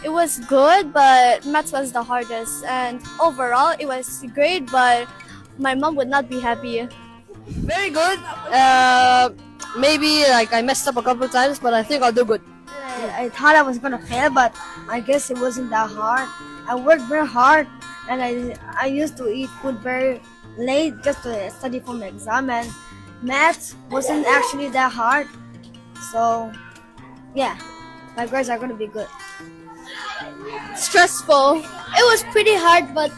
It was good, but maths was the hardest. And overall, it was great, but my mom would not be happy. Very good. Maybe like I messed up a couple times, but I think I'll do good. I thought I was gonna fail, but I guess it wasn't that hard. I worked very hard, and I used to eat food very late just to study for my exam. And maths wasn't actually that hard, so yeah, my grades are gonna be good. Stressful. It was pretty hard, but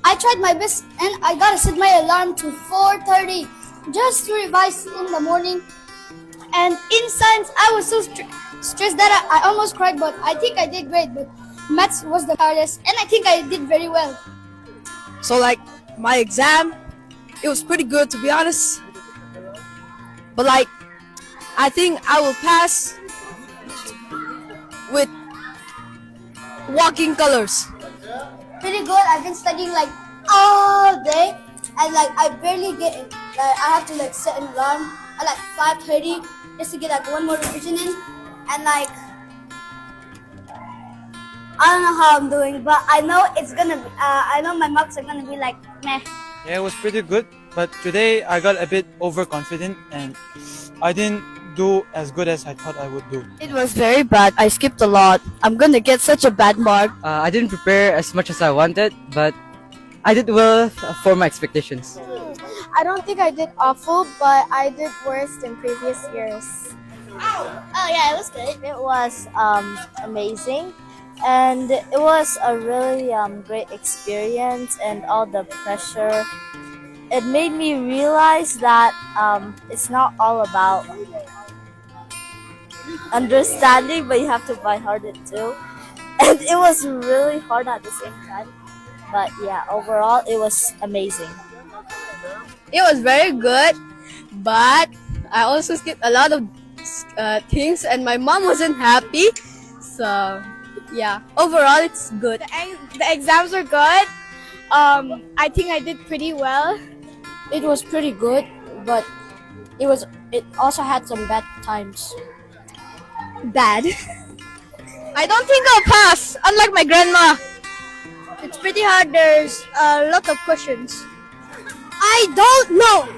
I tried my best and I gotta set my alarm to 4:30 just to revise in the morning. And in science, I was so stressed that I almost cried, but I think I did great. But maths was the hardest, and I think I did very well. So like my exam, it was pretty good to be honest. But like I think I will pass with walking colors. Pretty good. I've been studying like all day, and like I barely get it. Like, I have to like set an alarm at like 5:30 just to get like one more revision in, and like I don't know how I'm doing, but I know it's gonna be. I know my marks are gonna be like meh. Yeah, it was pretty good, but today I got a bit overconfident and I didn't do as good as I thought I would do. It was very bad. I skipped a lot. I'm gonna get such a bad mark. I didn't prepare as much as I wanted, but I did well for my expectations. I don't think I did awful, but I did worse than previous years. Oh yeah, it was good. It was amazing, and it was a really great experience. And all the pressure, it made me realize that it's not all about understanding, but you have to try harder too. And it was really hard at the same time. But yeah, overall, it was amazing. It was very good, but I also skipped a lot of things, and my mom wasn't happy. So yeah, overall it's good. The exams were good. I think I did pretty well. It was pretty good, but it also had some bad times. Bad. I don't think I'll pass, unlike my grandma. It's pretty hard. There's a lot of questions. I don't know.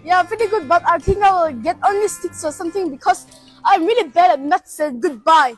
Yeah, pretty good, but I think I will get only 6 or something because I'm really bad at maths and goodbye.